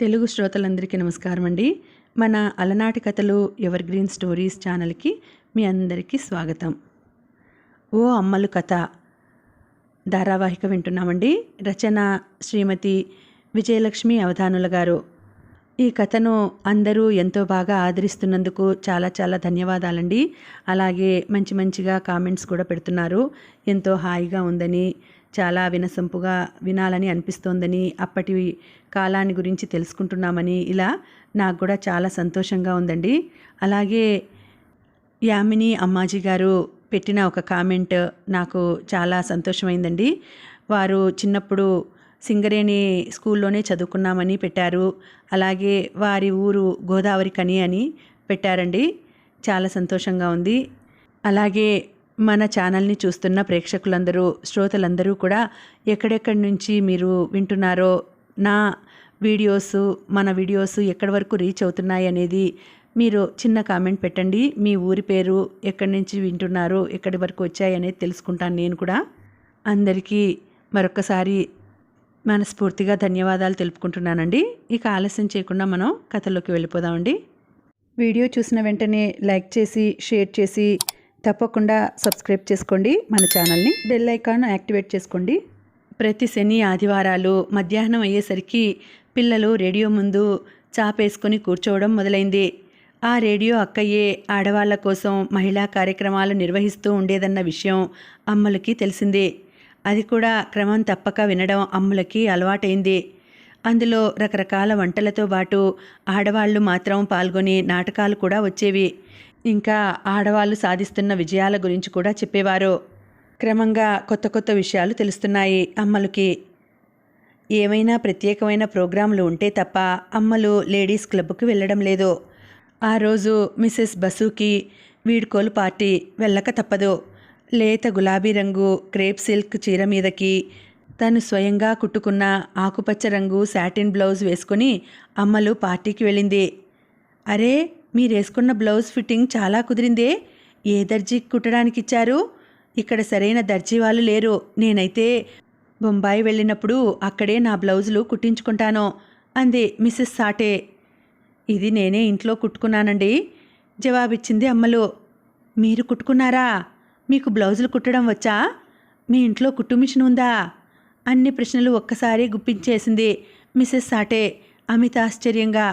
తెలుగు శ్రోతలందరికీ నమస్కారం అండి. మన అలనాటి కథలు ఎవర్ గ్రీన్ స్టోరీస్ ఛానల్కి మీ అందరికీ స్వాగతం. ఓ అమ్మలు కథ ధారావాహిక వింటున్నామండి. రచన శ్రీమతి విజయలక్ష్మి అవధానుల గారు. ఈ కథను అందరూ ఎంతో బాగా ఆదరిస్తున్నందుకు చాలా చాలా ధన్యవాదాలండి. అలాగే మంచిగా కామెంట్స్ కూడా పెడుతున్నారు. ఎంతో హాయిగా ఉందని, చాలా వినసొంపుగా వినాలని అనిపిస్తోందని, అప్పటి కాలాన్ని గురించి తెలుసుకుంటున్నామని, ఇలా నాకు కూడా చాలా సంతోషంగా ఉందండి. అలాగే యామిని అమ్మాజీ గారు పెట్టిన ఒక కామెంట్ నాకు చాలా సంతోషమైందండి. వారు చిన్నప్పుడు సింగరేణి స్కూల్లోనే చదువుకున్నామని పెట్టారు. అలాగే వారి ఊరు గోదావరి కని అని పెట్టారండి. చాలా సంతోషంగా ఉంది. అలాగే మన ఛానల్ని చూస్తున్న ప్రేక్షకులందరూ, శ్రోతలందరూ కూడా ఎక్కడెక్కడి నుంచి మీరు వింటున్నారో, మన వీడియోస్ ఎక్కడి వరకు రీచ్ అవుతున్నాయి అనేది మీరు చిన్న కామెంట్ పెట్టండి. మీ ఊరి పేరు, ఎక్కడి నుంచి వింటున్నారో, ఎక్కడి వరకు వచ్చాయి అనేది తెలుసుకుంటాను నేను కూడా. అందరికీ మరొకసారి మనస్ఫూర్తిగా ధన్యవాదాలు తెలుపుకుంటున్నానండి. ఇక ఆలస్యం చేయకుండా మనం కథలోకి వెళ్ళిపోదామండి. వీడియో చూసిన వెంటనే లైక్ చేసి, షేర్ చేసి, తప్పకుండా సబ్స్క్రైబ్ చేసుకోండి మన ఛానల్ని. బెల్ ఐకాన్ యాక్టివేట్ చేసుకోండి. ప్రతి శని ఆదివారాలు మధ్యాహ్నం అయ్యేసరికి పిల్లలు రేడియో ముందు చాపేసుకొని కూర్చోవడం మొదలైంది. ఆ రేడియో అక్కయ్యే ఆడవాళ్ల కోసం మహిళా కార్యక్రమాలు నిర్వహిస్తూ ఉండేదన్న విషయం అమ్మలకి తెలిసింది. అది కూడా క్రమం తప్పక వినడం అమ్ములకి అలవాటైంది. అందులో రకరకాల వంటలతో పాటు ఆడవాళ్లు మాత్రం పాల్గొని నాటకాలు కూడా వచ్చేవి. ఇంకా ఆడవాళ్లు సాధిస్తున్న విజయాల గురించి కూడా చెప్పేవారు. క్రమంగా కొత్త విషయాలు తెలుస్తున్నాయి అమ్మలకి. ఏమైనా ప్రత్యేకమైన ప్రోగ్రాంలు ఉంటే తప్ప అమ్మలు లేడీస్ క్లబ్కి వెళ్ళడం లేదు. ఆ రోజు మిసెస్ బసుకి వీడ్కోలు పార్టీ, వెళ్ళక తప్పదు. లేత గులాబీ రంగు క్రేప్ సిల్క్ చీర మీదకి తను స్వయంగా కుట్టుకున్న ఆకుపచ్చ రంగు శాటిన్ బ్లౌజ్ వేసుకొని అమ్మలు పార్టీకి వెళ్ళింది. అరే, మీరేసుకున్న బ్లౌజ్ ఫిట్టింగ్ చాలా కుదిరిందే. ఏ దర్జీకి కుట్టడానికి ఇచ్చారు? ఇక్కడ సరైన దర్జీ వాళ్ళు లేరు. నేనైతే బొంబాయి వెళ్ళినప్పుడు అక్కడే నా బ్లౌజులు కుట్టించుకుంటాను అంది మిసెస్ సాటే. ఇది నేనే ఇంట్లో కుట్టుకున్నానండి, జవాబిచ్చింది అమ్మలు. మీరు కుట్టుకున్నారా? మీకు బ్లౌజులు కుట్టడం వచ్చా? మీ ఇంట్లో కుట్టు మిషన్ ఉందా? అన్ని ప్రశ్నలు ఒక్కసారి గుప్పించేసింది మిసెస్ సాటే అమిత ఆశ్చర్యంగా.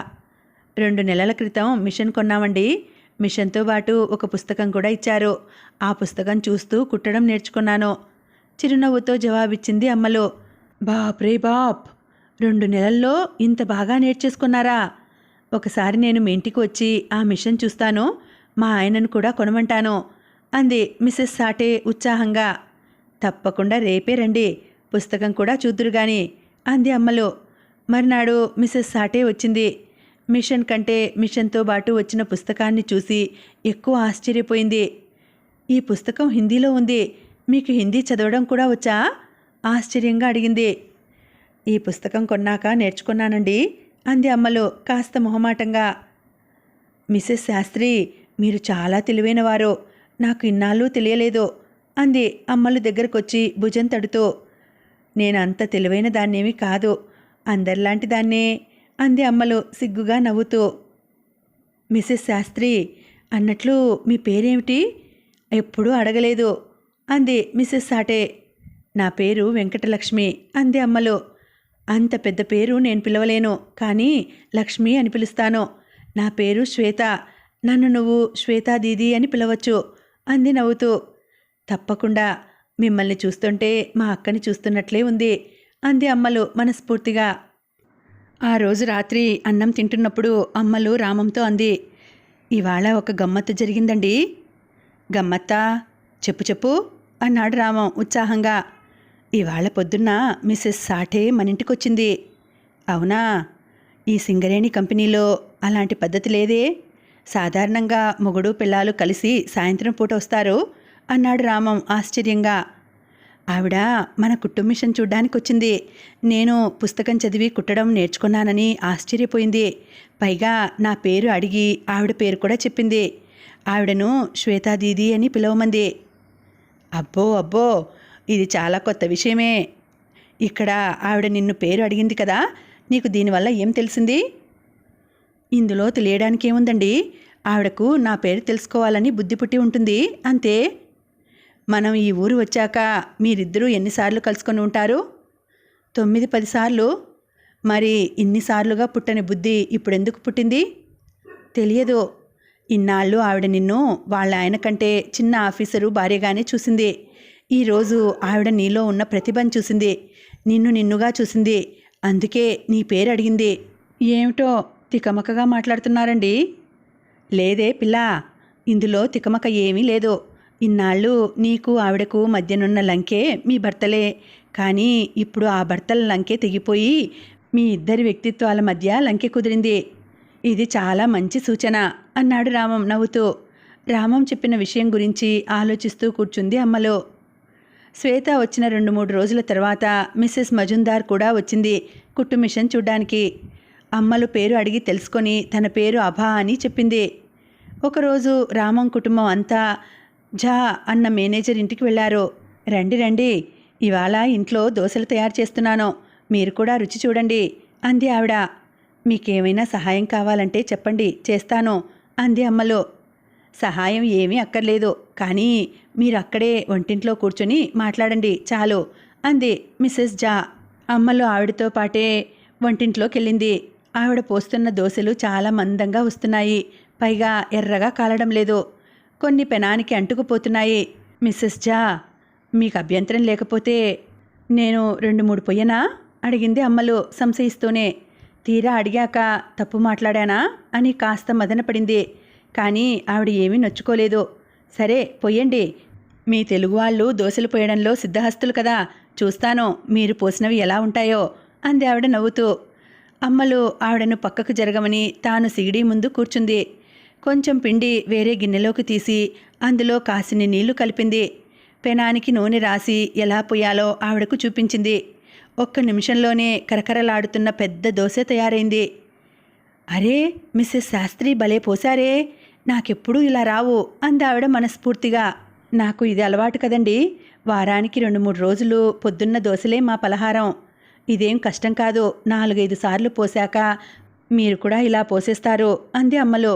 2 నెలల క్రితం మిషన్ కొన్నామండి. మిషన్తో పాటు ఒక పుస్తకం కూడా ఇచ్చారు. ఆ పుస్తకం చూస్తూ కుట్టడం నేర్చుకున్నాను, చిరునవ్వుతో జవాబిచ్చింది అమ్మలు. బాప్రే బాప్, 2 నెలల్లో ఇంత బాగా నేర్చేసుకున్నారా? ఒకసారి నేను మీ ఇంటికి వచ్చి ఆ మిషన్ చూస్తాను, మా ఆయనను కూడా కొనమంటాను అంది మిసెస్ సాటే ఉత్సాహంగా. తప్పకుండా రేపే రండి, పుస్తకం కూడా చూద్దురు గాని అంది అమ్మలు. మర్నాడు మిసెస్ సాటే వచ్చింది. మిషన్ కంటే మిషన్తో పాటు వచ్చిన పుస్తకాన్ని చూసి ఎక్కువ ఆశ్చర్యపోయింది. ఈ పుస్తకం హిందీలో ఉంది, మీకు హిందీ చదవడం కూడా వచ్చా? ఆశ్చర్యంగా అడిగింది. ఈ పుస్తకం కొన్నాక నేర్చుకున్నానండి అంది అమ్మలు కాస్త మొహమాటంగా. మిసెస్ శాస్త్రి, మీరు చాలా తెలివైనవారు, నాకు ఇన్నాళ్ళు తెలియలేదు అంది అమ్మలు దగ్గరకొచ్చి భుజం తడుతూ. నేనంత తెలివైన దాన్నేమీ కాదు, అందరిలాంటి దాన్నే అంది అమ్మలు సిగ్గుగా నవ్వుతూ. మిసెస్ శాస్త్రి, అన్నట్లు మీ పేరేమిటి? ఎప్పుడూ అడగలేదు అంది మిసెస్ సాటే. నా పేరు వెంకటలక్ష్మి అంది అమ్మలు. అంత పెద్ద పేరు నేను పిలవలేను, కానీ లక్ష్మి అని పిలుస్తాను. నా పేరు శ్వేత, నన్ను నువ్వు శ్వేతా దీదీ అని పిలవచ్చు అంది నవ్వుతూ. తప్పకుండా, మిమ్మల్ని చూస్తుంటే మా అక్కని చూస్తున్నట్లే ఉంది అంది అమ్మలు మనస్ఫూర్తిగా. ఆ రోజు రాత్రి అన్నం తింటున్నప్పుడు అమ్మలు రామంతో అంది, ఇవాళ ఒక గమ్మత్తు జరిగిందండి. గమ్మత్తా? చెప్పు అన్నాడు రామం ఉత్సాహంగా. ఇవాళ పొద్దున్న మిసెస్ సాటే మన ఇంటికొచ్చింది. అవునా? ఈ సింగరేణి కంపెనీలో అలాంటి పద్ధతి లేదే. సాధారణంగా మొగుడు పిల్లాలు కలిసి సాయంత్రం పూట వస్తారు అన్నాడు రామం ఆశ్చర్యంగా. ఆవిడ మన కుట్టు మిషన్ చూడ్డానికి వచ్చింది. నేను పుస్తకం చదివి కుట్టడం నేర్చుకున్నానని ఆశ్చర్యపోయింది. పైగా నా పేరు అడిగి ఆవిడ పేరు కూడా చెప్పింది. ఆవిడను శ్వేతా దీదీ అని పిలవమంది. అబ్బో, ఇది చాలా కొత్త విషయమే. ఇక్కడ ఆవిడ నిన్ను పేరు అడిగింది కదా, నీకు దీనివల్ల ఏం తెలిసింది? ఇందులో తెలియడానికి ఏముందండి, ఆవిడకు నా పేరు తెలుసుకోవాలని బుద్ధి పుట్టి ఉంటుంది అంతే. మనం ఈ ఊరు వచ్చాక మీరిద్దరూ ఎన్నిసార్లు కలుసుకొని ఉంటారు? 9-10 సార్లు. మరి ఇన్నిసార్లుగా పుట్టని బుద్ధి ఇప్పుడెందుకు పుట్టింది? తెలియదు. ఇన్నాళ్ళు ఆవిడ నిన్ను వాళ్ళ ఆయన కంటే చిన్న ఆఫీసరు భార్యగానే చూసింది. ఈరోజు ఆవిడ నీలో ఉన్న ప్రతిభను చూసింది, నిన్నుగా చూసింది. అందుకే నీ పేరు అడిగింది. ఏమిటో తికమకగా మాట్లాడుతున్నారండి. లేదే పిల్ల, ఇందులో తికమక ఏమీ లేదు. ఇన్నాళ్ళు నీకు ఆవిడకు మధ్యనున్న లంకే మీ భర్తలే. కానీ ఇప్పుడు ఆ భర్తల లంకే తెగిపోయి మీ ఇద్దరి వ్యక్తిత్వాల మధ్య లంకె కుదిరింది. ఇది చాలా మంచి సూచన అన్నాడు రామం నవ్వుతూ. రామం చెప్పిన విషయం గురించి ఆలోచిస్తూ కూర్చుంది అమ్మలో. శ్వేత వచ్చిన 2-3 రోజుల తర్వాత మిస్సెస్ మజుందార్ కూడా వచ్చింది కుట్టు మిషన్ చూడ్డానికి. అమ్మలు పేరు అడిగి తెలుసుకొని తన పేరు అభా అని చెప్పింది. ఒకరోజు రామం కుటుంబం అంతా ఝా అన్న మేనేజర్ ఇంటికి వెళ్ళారు. రండి రండి, ఇవాళ ఇంట్లో దోశలు తయారు చేస్తున్నాను, మీరు కూడా రుచి చూడండి అంది ఆవిడ. మీకేమైనా సహాయం కావాలంటే చెప్పండి, చేస్తాను అంది అమ్మలో. సహాయం ఏమీ అక్కర్లేదు, కానీ మీరు అక్కడే వంటింట్లో కూర్చొని మాట్లాడండి చాలు అంది మిస్సెస్ ఝా. అమ్మలో ఆవిడతో పాటే వంటింట్లోకి వెళ్ళింది. ఆవిడ పోస్తున్న దోశలు చాలా మందంగా వస్తున్నాయి, పైగా ఎర్రగా కాలడం లేదు. కొన్ని పెనానికి అంటుకుపోతున్నాయి. మిస్సెస్ ఝా, మీకు అభ్యంతరం లేకపోతే నేను 2-3 పొయ్యనా అడిగింది అమ్మలు సంశయిస్తూనే. తీరా అడిగాక తప్పు మాట్లాడానా అని కాస్త మదనపడింది. కానీ ఆవిడ ఏమీ నొచ్చుకోలేదు. సరే పొయ్యండి, మీ తెలుగు వాళ్ళు దోశలు పోయడంలో సిద్ధహస్తులు కదా, చూస్తాను మీరు పోసినవి ఎలా ఉంటాయో అంది ఆవిడ నవ్వుతూ. అమ్మలు ఆవిడను పక్కకు జరగమని తాను సిగిడి ముందు కూర్చుంది. కొంచెం పిండి వేరే గిన్నెలోకి తీసి అందులో కాసిని నీళ్లు కలిపింది. పెనానికి నూనె రాసి ఎలా పొయ్యాలో ఆవిడకు చూపించింది. 1 నిమిషంలోనే కరకరలాడుతున్న పెద్ద దోశ తయారైంది. అరే, మిస్సెస్ శాస్త్రి భలే పోసారే, నాకెప్పుడూ ఇలా రావు అందావిడ మనస్ఫూర్తిగా. నాకు ఇది అలవాటు కదండి, వారానికి 2-3 రోజులు పొద్దున్న దోశలే మా పలహారం. ఇదేం కష్టం కాదు, 4-5 సార్లు పోసాక మీరు కూడా ఇలా పోసేస్తారు అంది అమ్మలో.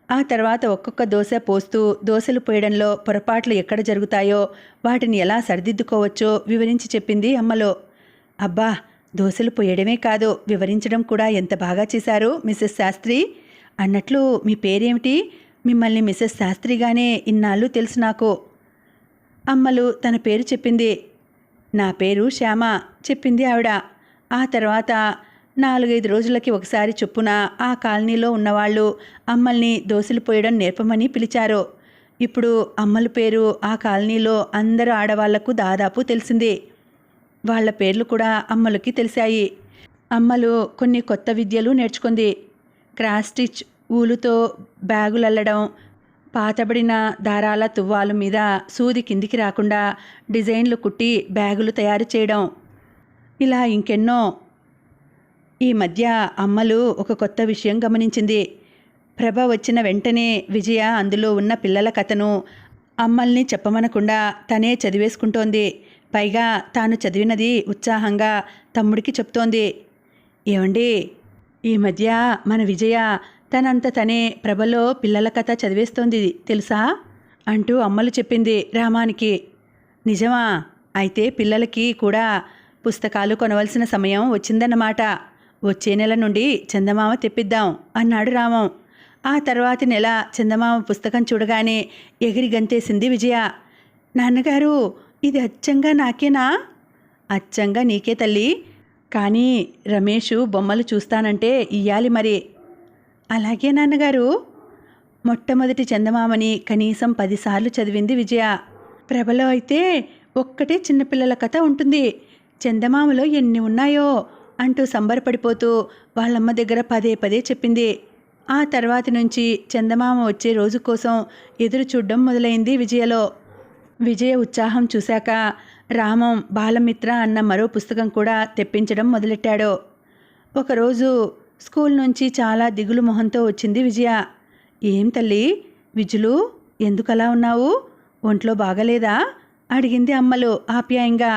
ఆ తర్వాత ఒక్కొక్క దోశ పోస్తూ దోశలు పోయడంలో పొరపాట్లు ఎక్కడ జరుగుతాయో వాటిని ఎలా సరిదిద్దుకోవచ్చో వివరించి చెప్పింది అమ్మలో. అబ్బా, దోశలు పోయడమే కాదు, వివరించడం కూడా ఎంత బాగా చేశారు మిస్సెస్ శాస్త్రి. అన్నట్లు మీ పేరేమిటి? మిమ్మల్ని మిస్సెస్ శాస్త్రిగానే ఇన్నాళ్ళు తెలుసు నాకు. అమ్మలు తన పేరు చెప్పింది. నా పేరు శ్యామ చెప్పింది ఆవిడ. ఆ తర్వాత 4-5 రోజులకి ఒకసారి చొప్పున ఆ కాలనీలో ఉన్నవాళ్ళు అమ్మల్ని దోశలు పోయడం నేర్పమని పిలిచారు. ఇప్పుడు అమ్మల పేరు ఆ కాలనీలో అందరు ఆడవాళ్లకు దాదాపు తెలిసింది. వాళ్ల పేర్లు కూడా అమ్మలకి తెలిసాయి. అమ్మలు కొన్ని కొత్త విద్యలు నేర్చుకుంది. క్రాస్ స్టిచ్, ఊలుతో బ్యాగులల్లడం, పాతబడిన దారాల తువ్వాలు మీద సూది కిందికి రాకుండా డిజైన్లు కుట్టి బ్యాగులు తయారు చేయడం, ఇలా ఇంకెన్నో. ఈ మధ్య అమ్మలు ఒక కొత్త విషయం గమనించింది. ప్రభ వచ్చిన వెంటనే విజయ అందులో ఉన్న పిల్లల కథను అమ్మల్ని చెప్పమనకుండా తనే చదివేసుకుంటోంది. పైగా తాను చదివినది ఉత్సాహంగా తమ్ముడికి చెప్తోంది. ఏమండి, ఈ మధ్య మన విజయ తనంత తనే ప్రభలో పిల్లల కథ చదివేస్తోంది తెలుసా అంటూ అమ్మలు చెప్పింది రామానికి. నిజమా? అయితే పిల్లలకి కూడా పుస్తకాలు కొనవలసిన సమయం వచ్చిందన్నమాట. వచ్చే నెల నుండి చందమామ తెప్పిద్దాం అన్నాడు రామం. ఆ తర్వాతి నెల చందమామ పుస్తకం చూడగానే ఎగిరి గంతేసింది విజయ. నాన్నగారు, ఇది అచ్చంగా నాకేనా? అచ్చంగా నీకే తల్లి, కానీ రమేషు బొమ్మలు చూస్తానంటే ఇయ్యాలి మరి. అలాగే నాన్నగారు. మొట్టమొదటి చందమామని కనీసం 10 సార్లు చదివింది విజయ. ప్రభలో అయితే ఒక్కటే చిన్నపిల్లల కథ ఉంటుంది, చందమామలో ఎన్ని ఉన్నాయో అంటూ సంబరపడిపోతూ వాళ్ళమ్మ దగ్గర పదే చెప్పింది. ఆ తర్వాతి నుంచి చందమామ వచ్చే రోజు కోసం ఎదురు చూడడం మొదలైంది విజయలో. విజయ ఉత్సాహం చూశాక రామం బాలమిత్ర అన్న మరో పుస్తకం కూడా తెప్పించడం మొదలెట్టాడు. ఒకరోజు స్కూల్ నుంచి చాలా దిగులు మొహంతో వచ్చింది విజయ. ఏం తల్లి విజులు, ఎందుకలా ఉన్నావు? ఒంట్లో బాగలేదా అడిగింది అమ్మలు ఆప్యాయంగా.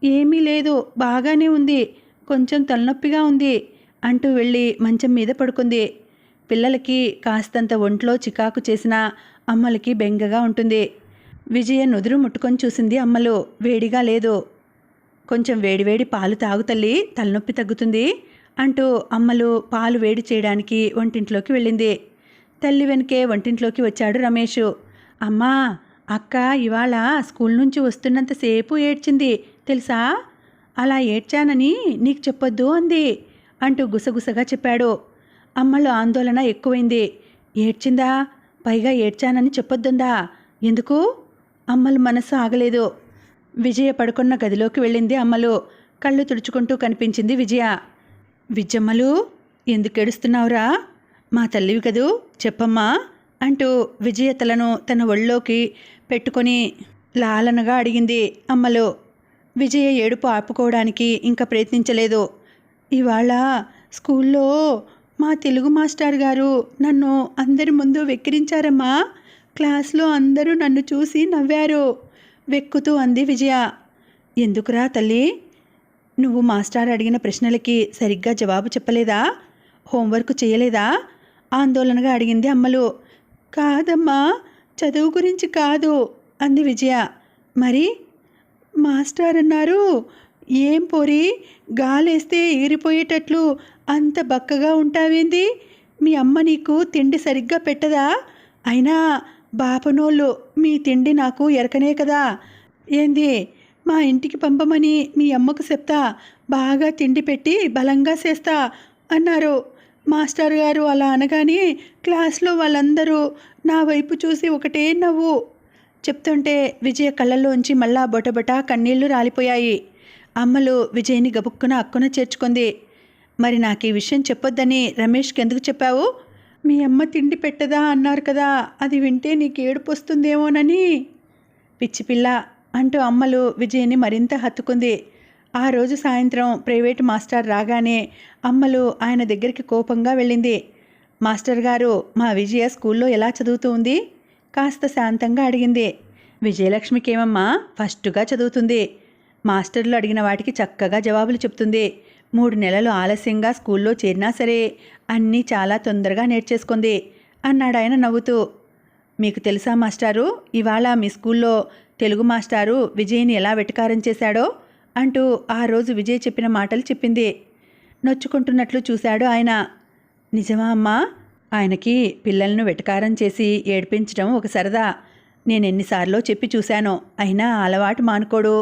ఏమీ లేదు, బాగానే ఉంది. కొంచెం తలనొప్పిగా ఉంది అంటూ వెళ్ళి మంచం మీద పడుకుంది. పిల్లలకి కాస్తంత ఒంట్లో చికాకు చేసినా అమ్మలకి బెంగగా ఉంటుంది. విజయ నుదురు ముట్టుకొని చూసింది అమ్మలు. వేడిగా లేదు. కొంచెం వేడివేడి పాలు తాగు తల్లి, తలనొప్పి తగ్గుతుంది అంటూ అమ్మలు పాలు వేడి చేయడానికి వంటింట్లోకి వెళ్ళింది. తల్లి వెనకే వంటింట్లోకి వచ్చాడు రమేష్. అమ్మా, అక్క ఇవాళ స్కూల్ నుంచి వస్తున్నంతసేపు ఏడ్చింది తెలుసా? అలా ఏడ్చానని నీకు చెప్పొద్దు అంది అంటూ గుసగుసగా చెప్పాడు. అమ్మలో ఆందోళన ఎక్కువైంది. ఏడ్చిందా? పైగా ఏడ్చానని చెప్పొద్దుందా? ఎందుకు? అమ్మలు మనసు ఆగలేదు. విజయ పడుకున్న గదిలోకి వెళ్ళింది అమ్మలు. కళ్ళు తుడుచుకుంటూ కనిపించింది విజయ. విజయమ్మలు, ఎందుకు ఏడుస్తున్నావురా? మా తల్లివి కదూ, చెప్పమ్మా అంటూ విజయ తలను తన ఒళ్ళోకి పెట్టుకొని లాలనగా అడిగింది అమ్మలు. విజయ ఏడుపు ఆపుకోవడానికి ఇంకా ప్రయత్నించలేదు. ఇవాళ స్కూల్లో మా తెలుగు మాస్టర్ గారు నన్ను అందరి ముందు వెక్కిరించారమ్మా. క్లాస్లో అందరూ నన్ను చూసి నవ్వారు వెక్కుతూ అంది విజయ. ఎందుకురా తల్లి? నువ్వు మాస్టర్ అడిగిన ప్రశ్నలకి సరిగ్గా జవాబు చెప్పలేదా? హోంవర్క్ చేయలేదా? ఆందోళనగా అడిగింది అమ్మలు. కాదమ్మా, చదువు గురించి కాదు అంది విజయ. మరి? మాస్టర్ అన్నారు, ఏం పోరి, గాలేస్తే ఎగిరిపోయేటట్లు అంత బక్కగా ఉంటావేంది? మీ అమ్మ నీకు తిండి సరిగ్గా పెట్టదా? అయినా బాపనోళ్ళు మీ తిండి నాకు ఎరకనే కదా. ఏంది, మా ఇంటికి పంపమని మీ అమ్మకు చెప్తా, బాగా తిండి పెట్టి బలంగా చేస్తా అన్నారు. మాస్టర్ గారు అలా అనగానే క్లాస్లో వాళ్ళందరూ నా వైపు చూసి ఒకటే నవ్వు. చెప్తుంటే విజయ కళ్ళల్లోంచి మళ్ళా బొటబొట కన్నీళ్లు రాలిపోయాయి. అమ్మలు విజయ్ని గబుక్కున అక్కున చేర్చుకుంది. మరి నాకు ఈ విషయం చెప్పొద్దని రమేష్కి ఎందుకు చెప్పావు? మీ అమ్మ తిండి పెట్టదా అన్నారు కదా, అది వింటే నీకు ఏడుపు వస్తుందేమోనని. పిచ్చిపిల్ల అంటూ అమ్మలు విజయ్ని మరింత హత్తుకుంది. ఆ రోజు సాయంత్రం ప్రైవేటు మాస్టర్ రాగానే అమ్మలు ఆయన దగ్గరికి కోపంగా వెళ్ళింది. మాస్టర్ గారు, మా విజయ స్కూల్లో ఎలా చదువుతూ ఉంది? కాస్త శాంతంగా అడిగింది. విజయలక్ష్మికేమమ్మా, ఫస్టుగా చదువుతుంది. మాస్టర్లు అడిగిన వాటికి చక్కగా జవాబులు చెప్తుంది. 3 నెలలు ఆలస్యంగా స్కూల్లో చేరినా సరే అన్నీ చాలా తొందరగా నేర్చేసుకుంది అన్నాడు ఆయన నవ్వుతూ. మీకు తెలుసా మాస్టారు, ఇవాళ మీ స్కూల్లో తెలుగు మాస్టారు విజయ్ని ఎలా వెటకారం చేశాడో అంటూ ఆ రోజు విజయ్ చెప్పిన మాటలు చెప్పింది. నొచ్చుకుంటున్నట్లు చూశాడు ఆయన. నిజమా అమ్మా? ఆయనకి పిల్లలను వెటకారం చేసి ఏడిపించడం ఒక సరదా. నేనెన్నిసార్లో చెప్పి చూశానో, అయినా అలవాటు మానుకోడు.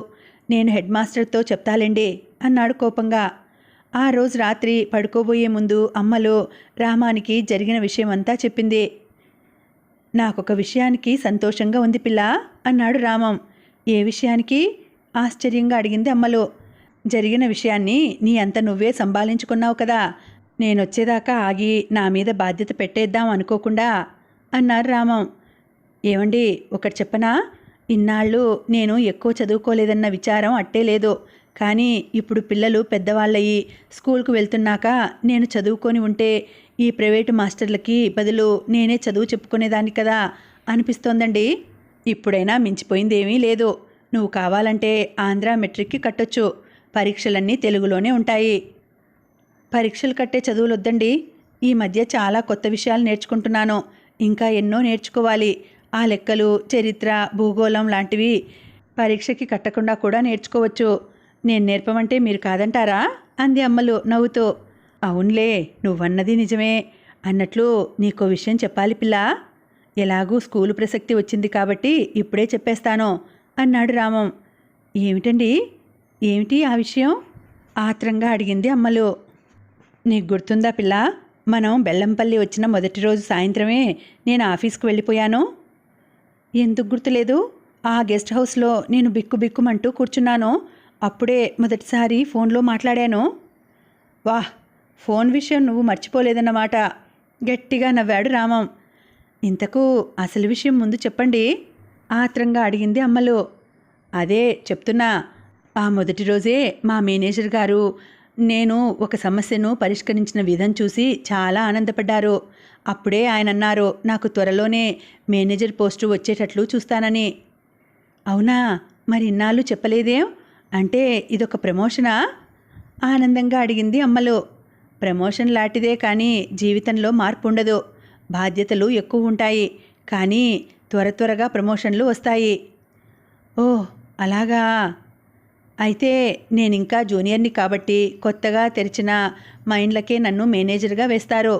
నేను హెడ్ మాస్టర్తో చెప్తాలేండి అన్నాడు కోపంగా. ఆ రోజు రాత్రి పడుకోబోయే ముందు అమ్మలు రామానికి జరిగిన విషయమంతా చెప్పింది. నాకొక విషయానికి సంతోషంగా ఉంది పిల్ల అన్నాడు రామం. ఏ విషయానికి? ఆశ్చర్యంగా అడిగింది అమ్మలు. జరిగిన విషయాన్ని నీ అంత నువ్వే సంభాళించుకున్నావు కదా, నేనొచ్చేదాకా ఆగి నా మీద బాధ్యత పెట్టేద్దాం అనుకోకుండా అన్నారు రామం. ఏమండి, ఒకటి చెప్పనా? ఇన్నాళ్ళు నేను ఎక్కువ చదువుకోలేదన్న విచారం అట్టే లేదు. కానీ ఇప్పుడు పిల్లలు పెద్దవాళ్ళయి స్కూల్కు వెళ్తున్నాక నేను చదువుకొని ఉంటే ఈ ప్రైవేటు మాస్టర్లకి బదులు నేనే చదువు చెప్పుకునేదాన్ని కదా అనిపిస్తోందండి. ఇప్పుడైనా మించిపోయిందేమీ లేదు. నువ్వు కావాలంటే ఆంధ్ర మెట్రిక్కి కట్టొచ్చు. పరీక్షలన్నీ తెలుగులోనే ఉంటాయి. పరీక్షలు కట్టే చదువులు వద్దండి. ఈ మధ్య చాలా కొత్త విషయాలు నేర్చుకుంటున్నాను. ఇంకా ఎన్నో నేర్చుకోవాలి. ఆ లెక్కలు, చరిత్ర, భూగోళం లాంటివి పరీక్షకి కట్టకుండా కూడా నేర్చుకోవచ్చు. నేను నేర్పమంటే మీరు కాదంటారా అంది అమ్మలు నవ్వుతూ. అవునులే, నువ్వన్నది నిజమే. అన్నట్లు నీకో విషయం చెప్పాలి పిల్ల. ఎలాగూ స్కూలు ప్రసక్తి వచ్చింది కాబట్టి ఇప్పుడే చెప్పేస్తాను అన్నాడు రామం. ఏమిటండి? ఏమిటి ఆ విషయం? ఆత్రంగా అడిగింది అమ్మలు. నీకు గుర్తుందా పిల్ల, మనం బెల్లంపల్లి వచ్చిన మొదటి రోజు సాయంత్రమే నేను ఆఫీస్కి వెళ్ళిపోయాను. ఎందుకు గుర్తులేదు? ఆ గెస్ట్ హౌస్లో నేను బిక్కుబిక్కుమంటూ కూర్చున్నాను. అప్పుడే మొదటిసారి ఫోన్లో మాట్లాడాను. వాహ్, ఫోన్ విషయం నువ్వు మర్చిపోలేదన్నమాట. గట్టిగా నవ్వాడు రామం. ఇంతకు అసలు విషయం ముందు చెప్పండి ఆత్రంగా అడిగింది అమ్మలు. అదే చెప్తున్నా. ఆ మొదటి రోజే మా మేనేజర్ గారు నేను ఒక సమస్యను పరిష్కరించిన విధం చూసి చాలా ఆనందపడ్డారు. అప్పుడే ఆయన అన్నారు, నాకు త్వరలోనే మేనేజర్ పోస్టు వచ్చేటట్లు చూస్తానని. అవునా? మరి ఇన్నాళ్ళు చెప్పలేదేం? అంటే ఇదొక ప్రమోషనా? ఆనందంగా అడిగింది అమ్మలు. ప్రమోషన్ లాంటిదే కానీ జీవితంలో మార్పు ఉండదు. బాధ్యతలు ఎక్కువ ఉంటాయి కానీ త్వరగా ప్రమోషన్లు వస్తాయి. ఓహ్, అలాగా. అయితే నేనింకా జూనియర్ని కాబట్టి కొత్తగా తెరిచిన మైండ్లకే నన్ను మేనేజర్గా వేస్తారు.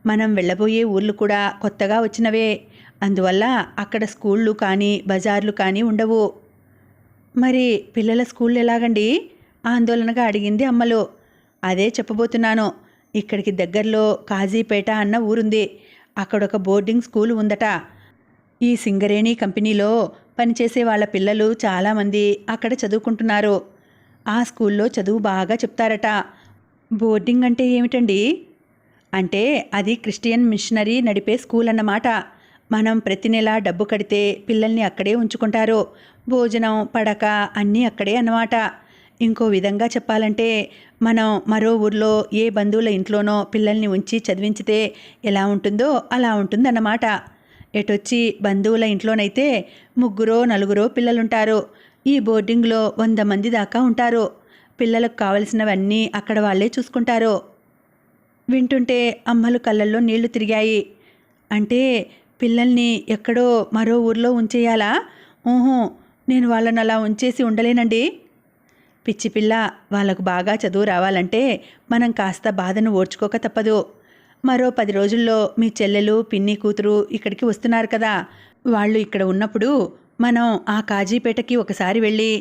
మనం వెళ్ళబోయే ఊర్లు కూడా కొత్తగా వచ్చినవే. అందువల్ల అక్కడ స్కూళ్ళు కానీ బజార్లు కానీ ఉండవు. మరి పిల్లల స్కూళ్ళు ఎలాగండి? ఆందోళనగా అడిగింది అమ్మలు. అదే చెప్పబోతున్నాను. ఇక్కడికి దగ్గరలో కాజీపేట అన్న ఊరుంది. అక్కడొక బోర్డింగ్ స్కూల్ ఉందట. ఈ సింగరేణి కంపెనీలో పనిచేసే వాళ్ళ పిల్లలు చాలామంది అక్కడ చదువుకుంటున్నారు. ఆ స్కూల్లో చదువు బాగా చెప్తారట. బోర్డింగ్ అంటే ఏమిటండి? అంటే అది క్రిస్టియన్ మిషనరీ నడిపే స్కూల్ అన్నమాట. మనం ప్రతి నెల డబ్బు కడితే పిల్లల్ని అక్కడే ఉంచుకుంటారు. భోజనం పడక అన్నీ అక్కడే అన్నమాట. ఇంకో విధంగా చెప్పాలంటే మనం మరో ఊర్లో ఏ బంధువుల ఇంట్లోనో పిల్లల్ని ఉంచి చదివించితే ఎలా ఉంటుందో అలా ఉంటుందన్నమాట. ఎటొచ్చి బంధువుల ఇంట్లోనైతే 3-4 పిల్లలుంటారు. ఈ బోర్డింగ్లో 100 మంది దాకా ఉంటారు. పిల్లలకు కావలసినవన్నీ అక్కడ వాళ్ళే చూసుకుంటారు. వింటుంటే అమ్మలు కళ్ళల్లో నీళ్లు తిరిగాయి. అంటే పిల్లల్ని ఎక్కడో మరో ఊర్లో ఉంచేయాలా? ఊహూ, నేను వాళ్ళని అలా ఉంచేసి ఉండలేనండి. పిచ్చి పిల్ల, వాళ్ళకు బాగా చదువు రావాలంటే మనం కాస్త బాధను ఓర్చుకోక తప్పదు. మరో 10 రోజుల్లో మీ చెల్లెలు పిన్ని కూతురు ఇక్కడికి వస్తున్నారు కదా. వాళ్ళు ఇక్కడ ఉన్నప్పుడు మనం ఆ కాజీపేటకి ఒకసారి వెళ్ళి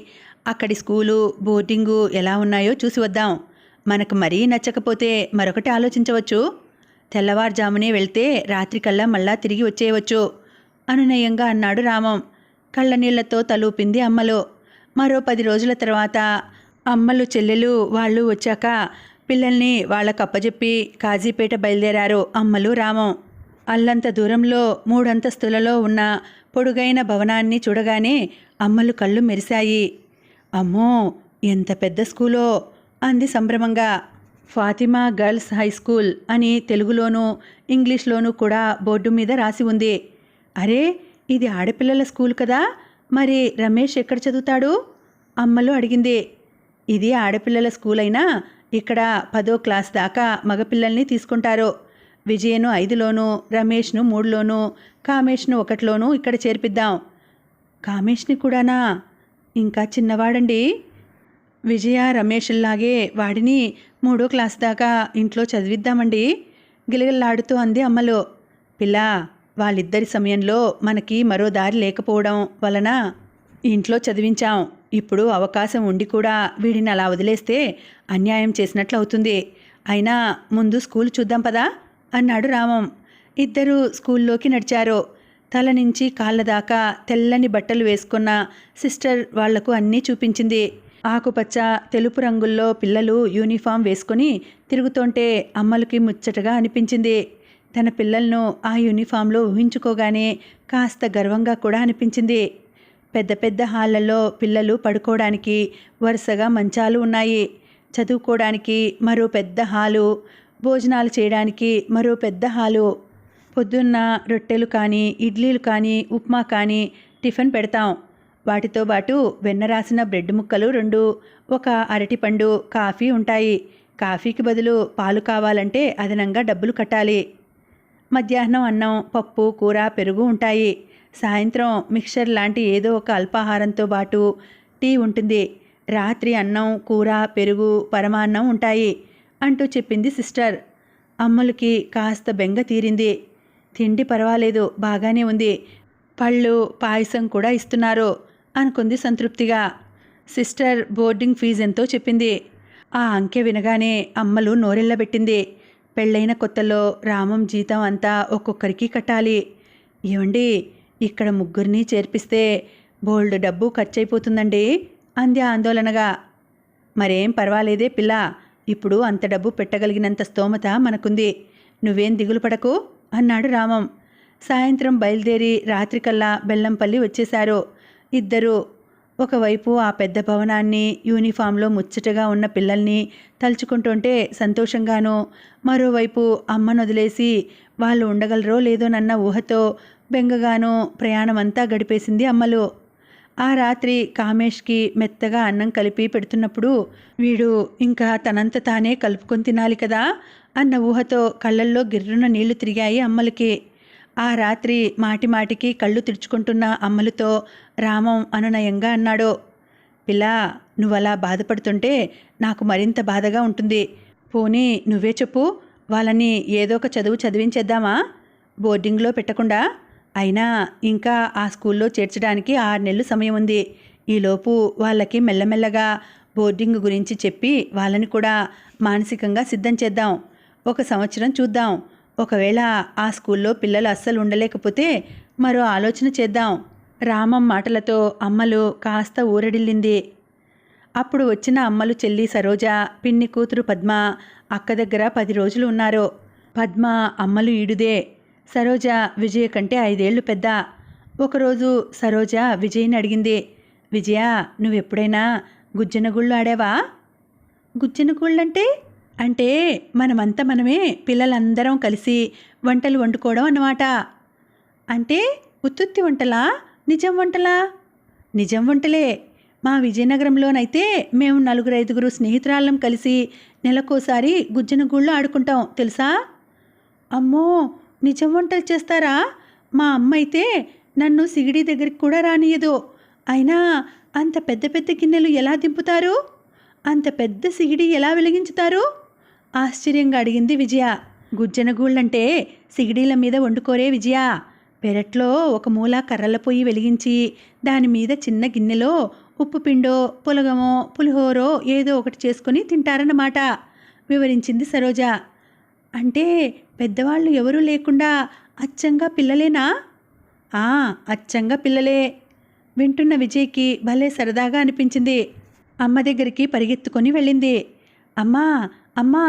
అక్కడి స్కూలు బోర్డింగు ఎలా ఉన్నాయో చూసి వద్దాం. మనకు మరీ నచ్చకపోతే మరొకటి ఆలోచించవచ్చు. తెల్లవారుజామునే వెళ్తే రాత్రికల్లా మళ్ళా తిరిగి వచ్చేయవచ్చు అనునయంగా అన్నాడు రామం. కళ్ళనీళ్లతో తలూపింది అమ్మలు. మరో 10 రోజుల తర్వాత అమ్మలు చెల్లెలు వాళ్ళు వచ్చాక పిల్లల్ని వాళ్ళకు అప్పజెప్పి కాజీపేట బయలుదేరారు అమ్మలు రామం. అల్లంత దూరంలో 3 అంతస్తులలో ఉన్న పొడుగైన భవనాన్ని చూడగానే అమ్మలు కళ్ళు మెరిశాయి. అమ్మో, ఎంత పెద్ద స్కూలో అంది సంభ్రమంగా. ఫాతిమా గర్ల్స్ హై స్కూల్ అని తెలుగులోనూ ఇంగ్లీష్లోనూ కూడా బోర్డు మీద రాసి ఉంది. అరే, ఇది ఆడపిల్లల స్కూల్ కదా. మరి రమేష్ ఎక్కడ చదువుతాడు? అమ్మలు అడిగింది. ఇది ఆడపిల్లల స్కూల్ అయినా ఇక్కడ 10వ క్లాస్ దాకా మగపిల్లల్ని తీసుకుంటారు. విజయను 5లోనూ, రమేష్ను 3లోనూ, కామేష్ను 1లోనూ ఇక్కడ చేర్పిద్దాం. కామేష్ని కూడానా? ఇంకా చిన్నవాడండి. విజయ రమేష్లాగే వాడిని 3వ క్లాస్ దాకా ఇంట్లో చదివిద్దామండి గిలగిల్లాడుతూ అంది అమ్మలు. పిల్ల, వాళ్ళిద్దరి సమయంలో మనకి మరో దారి లేకపోవడం వలన ఇంట్లో చదివించాం. ఇప్పుడు అవకాశం ఉండి కూడా వీడిని అలా వదిలేస్తే అన్యాయం చేసినట్లు అవుతుంది. అయినా ముందు స్కూల్ చూద్దాం పదా అన్నాడు రామం. ఇద్దరూ స్కూల్లోకి నడిచారు. తల నుంచి కాళ్ళ దాకా తెల్లని బట్టలు వేసుకున్న సిస్టర్ వాళ్లకు అన్నీ చూపించింది. ఆకుపచ్చ తెలుపు రంగుల్లో పిల్లలు యూనిఫామ్ వేసుకుని తిరుగుతుంటే అమ్మలకి ముచ్చటగా అనిపించింది. తన పిల్లలను ఆ యూనిఫామ్లో ఊహించుకోగానే కాస్త గర్వంగా కూడా అనిపించింది. పెద్ద పెద్ద హాళ్లలో పిల్లలు పడుకోవడానికి వరుసగా మంచాలు ఉన్నాయి. చదువుకోవడానికి మరో పెద్ద హాలు, భోజనాలు చేయడానికి మరో పెద్ద హాలు. పొద్దున్న రొట్టెలు కానీ ఇడ్లీలు కానీ ఉప్మా కానీ టిఫిన్ పెడతాం. వాటితో పాటు వెన్న రాసిన బ్రెడ్ ముక్కలు 2, ఒక అరటిపండు, కాఫీ ఉంటాయి. కాఫీకి బదులు పాలు కావాలంటే అదనంగా డబ్బులు కట్టాలి. మధ్యాహ్నం అన్నం, పప్పు, కూర, పెరుగు ఉంటాయి. సాయంత్రం మిక్చర్ లాంటి ఏదో ఒక అల్పాహారంతో పాటు టీ ఉంటుంది. రాత్రి అన్నం, కూర, పెరుగు, పరమాన్నం ఉంటాయి అంటూ చెప్పింది సిస్టర్. అమ్మలకి కాస్త బెంగ తీరింది. తిండి పర్వాలేదు, బాగానే ఉంది. పళ్ళు, పాయసం కూడా ఇస్తున్నారు అనుకుంది సంతృప్తిగా. సిస్టర్ బోర్డింగ్ ఫీజు ఎంతో చెప్పింది. ఆ అంకె వినగానే అమ్మలు నోరెళ్ళబెట్టింది. పెళ్ళైన కొత్తలో రామం జీతం అంతా ఒక్కొక్కరికి కట్టాలి. ఏమండి, ఇక్కడ 3 చేర్పిస్తే బోల్డ్ డబ్బు ఖర్చయిపోతుందండి అంది ఆందోళనగా. మరేం పర్వాలేదే పిల్ల, ఇప్పుడు అంత డబ్బు పెట్టగలిగినంత స్తోమత మనకుంది. నువ్వేం దిగులు పడకు అన్నాడు రామం. సాయంత్రం బయలుదేరి రాత్రికల్లా బెల్లంపల్లి వచ్చేశారు ఇద్దరు. ఒకవైపు ఆ పెద్ద భవనాన్ని, యూనిఫామ్లో ముచ్చటగా ఉన్న పిల్లల్ని తలుచుకుంటుంటే సంతోషంగానూ, మరోవైపు అమ్మను వదిలేసి వాళ్ళు ఉండగలరో లేదోనన్న ఊహతో బెంగగానూ ప్రయాణమంతా గడిపేసింది అమ్మలు. ఆ రాత్రి కామేష్కి మెత్తగా అన్నం కలిపి పెడుతున్నప్పుడు వీడు ఇంకా తనంత తానే కలుపుకొని తినాలి కదా అన్న ఊహతో కళ్ళల్లో గిర్రున నీళ్లు తిరిగాయి అమ్మలకి. ఆ రాత్రి మాటిమాటికి కళ్ళు తుడుచుకుంటున్న అమ్మలతో రామం అనునయంగా అన్నాడు, పిల్లా, నువ్వలా బాధపడుతుంటే నాకు మరింత బాధగా ఉంటుంది. పోనీ నువ్వే చెప్పు, వాళ్ళని ఏదో ఒక చదువు చదివించేద్దామా, బోర్డింగ్లో పెట్టకుండా? అయినా ఇంకా ఆ స్కూల్లో చేర్చడానికి 6 నెలలు సమయం ఉంది. ఈలోపు వాళ్ళకి మెల్లమెల్లగా బోర్డింగ్ గురించి చెప్పి వాళ్ళని కూడా మానసికంగా సిద్ధం చేద్దాం. 1 సంవత్సరం చూద్దాం. ఒకవేళ ఆ స్కూల్లో పిల్లలు అస్సలు ఉండలేకపోతే మరో ఆలోచన చేద్దాం. రామం మాటలతో అమ్మలు కాస్త ఊరడిల్లింది. అప్పుడు వచ్చిన అమ్మలు చెల్లి సరోజ, పిన్ని కూతురు పద్మ అక్క దగ్గర 10 రోజులు ఉన్నారు. పద్మ అమ్మలు ఈడుదే. సరోజ విజయ కంటే 5 ఏళ్లు పెద్ద. ఒకరోజు సరోజ విజయ్ని అడిగింది, విజయ, నువ్వెప్పుడైనా గుజ్జనగుళ్ళు ఆడావా? గుజ్జనగుళ్ళంటే? అంటే మనమంతా మనమే పిల్లలందరం కలిసి వంటలు వండుకోవడం అన్నమాట. అంటే ఉత్తుత్తి వంటలా, నిజం వంటలా? నిజం వంటలే. మా విజయనగరంలోనైతే మేము 4-5 స్నేహితురాళ్ళం కలిసి నెలకోసారి గుజ్జనగూళ్ళు ఆడుకుంటాం తెలుసా? అమ్మో, నిజం వంటలు చేస్తారా? మా అమ్మ అయితే నన్ను సిగిడి దగ్గరికి కూడా రానియదు. అయినా అంత పెద్ద పెద్ద గిన్నెలు ఎలా దింపుతారు? అంత పెద్ద సిగిడి ఎలా వెలిగించుతారు? ఆశ్చర్యంగా అడిగింది విజయ. గుజ్జనగూళ్ళంటే సిగిడీల మీద వండుకోరే విజయ. పెరట్లో ఒక మూల కర్రల పొయ్యి వెలిగించి దాని మీద చిన్న గిన్నెలో ఉప్పు పిండో, పులగమో, పులిహోరో ఏదో ఒకటి చేసుకుని తింటారన్నమాట, వివరించింది సరోజ. అంటే పెద్దవాళ్ళు ఎవరూ లేకుండా అచ్చంగా పిల్లలేనా? అచ్చంగా పిల్లలే. వింటున్న విజయ్కి భలే సరదాగా అనిపించింది. అమ్మ దగ్గరికి పరిగెత్తుకొని వెళ్ళింది. అమ్మా, అమ్మా,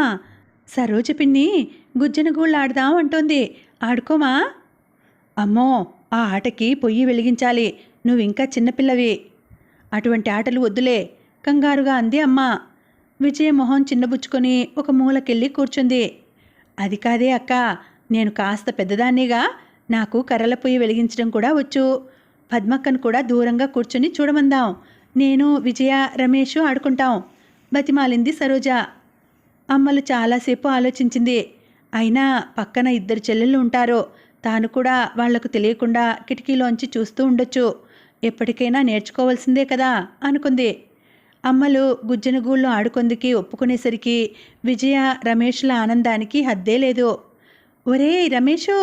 సరోజ పిన్ని గుజ్జనగూళ్ళు ఆడదాం అంటోంది, ఆడుకోమా? అమ్మో, ఆ ఆటకి పొయ్యి వెలిగించాలి, నువ్వింకా చిన్నపిల్లవి. అటువంటి ఆటలు వద్దులే, కంగారుగా అంది అమ్మ. విజయ మొహం చిన్నబుచ్చుకొని ఒక మూలకెళ్ళి కూర్చుంది. అది కాదే అక్క, నేను కాస్త పెద్దదాన్నిగా, నాకు కర్రల పొయ్యి వెలిగించడం కూడా వచ్చు. పద్మక్కను కూడా దూరంగా కూర్చొని చూడమందాం, నేను విజయ రమేష్ ఆడుకుంటాం, బతిమాలింది సరోజ. అమ్మలు చాలాసేపు ఆలోచించింది. అయినా పక్కన 2 చెల్లెళ్ళు ఉంటారు, తాను కూడా వాళ్లకు తెలియకుండా కిటికీలోంచి చూస్తూ ఉండొచ్చు, ఎప్పటికైనా నేర్చుకోవాల్సిందే కదా అనుకుంది. అమ్మలు గుజ్జనగూళ్ళు ఆడుకొందుకి ఒప్పుకునేసరికి విజయ రమేష్ల ఆనందానికి హద్దే లేదు. ఒరే రమేషు,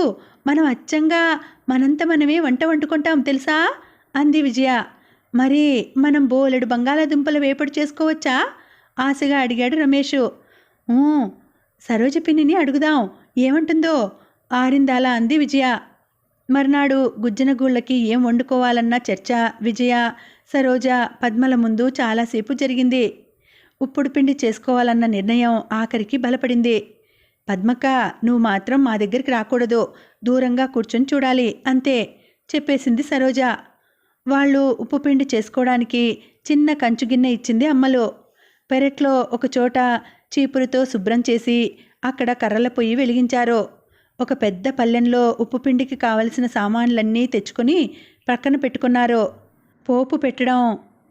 మనం అచ్చంగా మనంత మనమే వంట వండుకుంటాం తెలుసా అంది విజయ. మరి మనం బోలెడు బంగాళాదుంపల వేపుడు చేసుకోవచ్చా? ఆశగా అడిగాడు రమేషు. సరోజ పిన్నిని అడుగుదాం, ఏమంటుందో, ఆరిందాలా అంది విజయ. మర్నాడు గుజ్జనగూళ్ళకి ఏం వండుకోవాలన్న చర్చ విజయ, సరోజ, పద్మల ముందు చాలాసేపు జరిగింది. ఉప్పుడు పిండి చేసుకోవాలన్న నిర్ణయం ఆఖరికి బలపడింది. పద్మక్క, నువ్వు మాత్రం మా దగ్గరికి రాకూడదు, దూరంగా కూర్చొని చూడాలి అంతే, చెప్పేసింది సరోజ. వాళ్ళు ఉప్పు పిండి చేసుకోవడానికి చిన్న కంచు గిన్నె ఇచ్చింది అమ్మలు. పెరట్లో ఒకచోట చీపురుతో శుభ్రం చేసి అక్కడ కర్రల పొయ్యి వెలిగించారు. ఒక పెద్ద పల్లెంలో ఉప్పు పిండికి కావలసిన సామాన్లన్నీ తెచ్చుకొని పక్కన పెట్టుకున్నారు. పోపు పెట్టడం,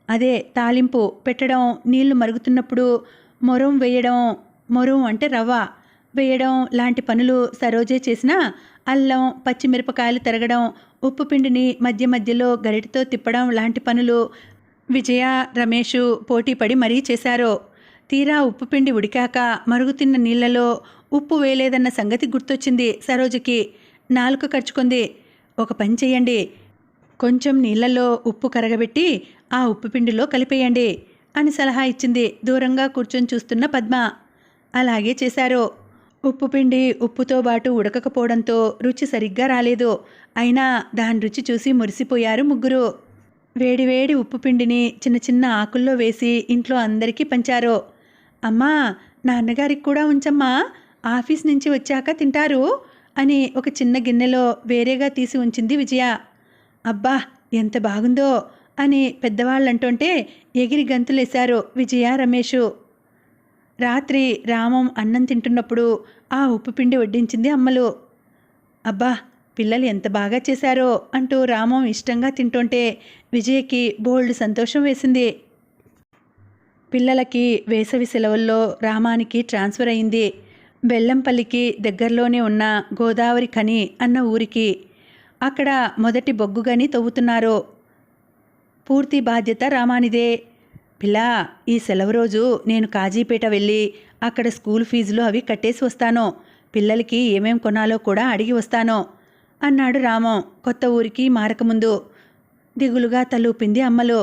అదే తాలింపు పెట్టడం, నీళ్లు మరుగుతున్నప్పుడు మొరం వేయడం, మొరం అంటే రవ్వ వేయడం లాంటి పనులు సరోజే చేసినా, అల్లం, పచ్చిమిరపకాయలు తరగడం, ఉప్పు పిండిని మధ్య మధ్యలో గరిటతో తిప్పడం లాంటి పనులు విజయ, రమేషు పోటీపడి మరీ చేశారు. తీరా ఉప్పు పిండి ఉడికాక మరుగుతున్న నీళ్లలో ఉప్పు వేయలేదన్న సంగతి గుర్తొచ్చింది సరోజకి. నాలుక ఖర్చుకుంది. ఒక పని చెయ్యండి, కొంచెం నీళ్లలో ఉప్పు కరగబెట్టి ఆ ఉప్పు పిండిలో కలిపేయండి అని సలహా ఇచ్చింది దూరంగా కూర్చొని చూస్తున్న పద్మ. అలాగే చేశారు. ఉప్పు పిండి ఉప్పుతో బాటు ఉడకకపోవడంతో రుచి సరిగ్గా రాలేదు. అయినా దాని రుచి చూసి మురిసిపోయారు ముగ్గురు. వేడివేడి ఉప్పు పిండిని చిన్న చిన్న ఆకుల్లో వేసి ఇంట్లో అందరికీ పంచారు. అమ్మా, నాన్నగారికి కూడా ఉంచమ్మా, ఆఫీస్ నుంచి వచ్చాక తింటారు అని ఒక చిన్న గిన్నెలో వేరేగా తీసి ఉంచింది విజయ. అబ్బా, ఎంత బాగుందో అని పెద్దవాళ్ళంటుంటే ఎగిరి గంతులేశారు విజయ, రమేషు. రాత్రి రామం అన్నం తింటున్నప్పుడు ఆ ఉప్పు పిండి వడ్డించింది అమ్మలు. అబ్బా, పిల్లలు ఎంత బాగా చేశారో అంటూ రామం ఇష్టంగా తింటుంటే విజయకి బోల్డ్ సంతోషం వేసింది. పిల్లలకి వేసవి సెలవుల్లో రామానికి ట్రాన్స్ఫర్ అయింది. బెల్లంపల్లికి దగ్గరలోనే ఉన్న గోదావరి ఖని అన్న ఊరికి. అక్కడ మొదటి బొగ్గు గని తవ్వుతున్నారు. పూర్తి బాధ్యత రామానిదే. పిల్లా, ఈ సెలవు రోజు నేను కాజీపేట వెళ్ళి అక్కడ స్కూల్ ఫీజులు అవి కట్టేసి వస్తాను. పిల్లలకి ఏమేం కొనాలో కూడా అడిగి వస్తాను అన్నాడు రామం కొత్త ఊరికి మారకముందు. దిగులుగా తలూపింది అమ్మలో.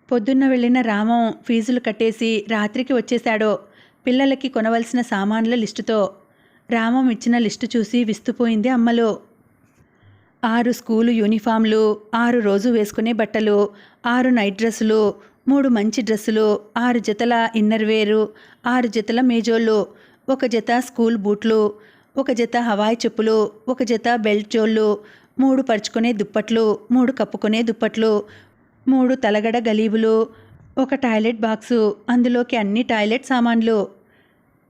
పొద్దున్న వెళ్ళిన రామం ఫీజులు కట్టేసి రాత్రికి వచ్చేశాడు పిల్లలకి కొనవలసిన సామాన్ల లిస్టుతో. రామం ఇచ్చిన లిస్టు చూసి విస్తుపోయింది అమ్మలో. 6 స్కూలు యూనిఫామ్లు, 6 రోజు వేసుకునే బట్టలు, 6 నైట్ డ్రెస్సులు, 3 మంచి డ్రెస్సులు, 6 జతల ఇన్నర్వేరు, 6 జతల మేజోళ్ళు, 1 జత స్కూల్ బూట్లు, 1 జత హవాయి చెప్పులు, 1 జత బెల్ట్ జోళ్ళు, 3 పరుచుకునే దుప్పట్లు, 3 కప్పుకునే దుప్పట్లు, 3 తలగడ గలీబులు, 1 టాయిలెట్ బాక్సు, అందులోకి అన్ని టాయిలెట్ సామాన్లు.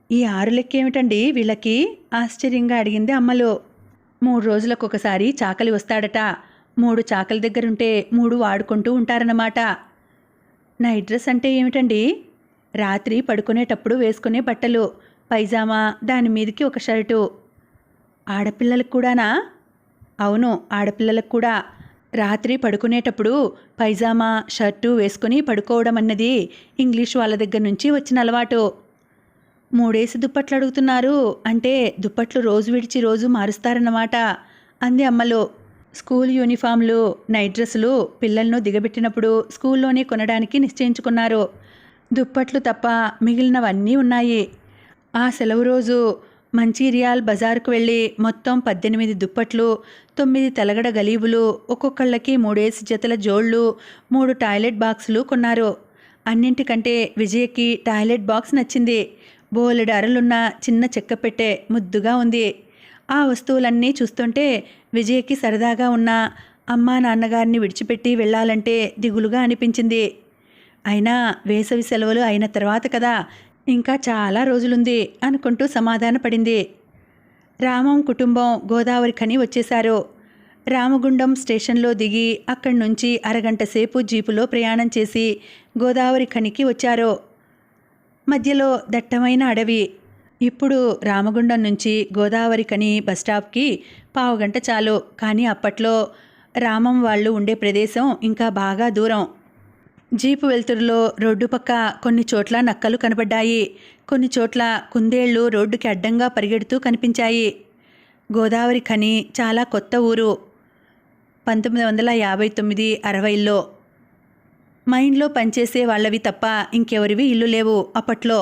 ఈ 6 లెక్కేమిటండి వీళ్ళకి? ఆశ్చర్యంగా అడిగింది అమ్మలో. 3 రోజులకొకసారి చాకలి వస్తాడట. 3 చాకలి దగ్గరుంటే 3 వాడుకుంటూ ఉంటారన్నమాట. నైట్ డ్రెస్ అంటే ఏమిటండి? రాత్రి పడుకునేటప్పుడు వేసుకునే బట్టలు, పైజామా, దాని మీదకి ఒక షర్టు. ఆడపిల్లలకు కూడానా? అవును, ఆడపిల్లలకు కూడా. రాత్రి పడుకునేటప్పుడు పైజామా షర్టు వేసుకుని పడుకోవడం అన్నది ఇంగ్లీష్ వాళ్ళ దగ్గర నుంచి వచ్చిన అలవాటు. 3 దుప్పట్లు అడుగుతున్నారు అంటే దుప్పట్లు రోజు విడిచి రోజు మారుస్తారన్నమాట అంది అమ్మలో. స్కూల్ యూనిఫామ్లు, నైట్ డ్రెస్సులు పిల్లలను దిగబెట్టినప్పుడు స్కూల్లోనే కొనడానికి నిశ్చయించుకున్నారు. దుప్పట్లు తప్ప మిగిలినవన్నీ ఉన్నాయి. ఆ సెలవు రోజు మంచిర్యాల్ బజారుకు వెళ్ళి మొత్తం 18 దుప్పట్లు, 9 తలగడ గలీబులు, ఒక్కొక్కళ్ళకి 3 జతల జోళ్ళు, 3 టాయిలెట్ బాక్సులు కొన్నారు. అన్నింటికంటే విజయకి టాయిలెట్ బాక్స్ నచ్చింది. బోలెడు అరలున్న చిన్న చెక్క పెట్టె ముద్దుగా ఉంది. ఆ వస్తువులన్నీ చూస్తుంటే విజయకి సరదాగా ఉన్న అమ్మా నాన్నగారిని విడిచిపెట్టి వెళ్ళాలంటే దిగులుగా అనిపించింది. అయినా వేసవి సెలవులు అయిన తర్వాత కదా, ఇంకా చాలా రోజులుంది అనుకుంటూ సమాధానపడింది. రామం కుటుంబం గోదావరి ఖని వచ్చేశారు. రామగుండం స్టేషన్లో దిగి అక్కడి నుంచి అరగంట సేపు జీపులో ప్రయాణం చేసి గోదావరి ఖనికి వచ్చారు. మధ్యలో దట్టమైన అడవి. ఇప్పుడు రామగుండం నుంచి గోదావరి ఖని బస్టాప్కి పావుగంట చాలు. కానీ అప్పట్లో రామం వాళ్ళు ఉండే ప్రదేశం ఇంకా బాగా దూరం. జీపు వెలుతురులో రోడ్డు పక్క కొన్ని చోట్ల నక్కలు కనబడ్డాయి. కొన్ని చోట్ల కుందేళ్లు రోడ్డుకి అడ్డంగా పరిగెడుతూ కనిపించాయి. గోదావరి ఖని చాలా కొత్త ఊరు. 1959-60లో మైన్లో పనిచేసే వాళ్ళవి తప్ప ఇంకెవరివి ఇల్లు లేవు అప్పట్లో.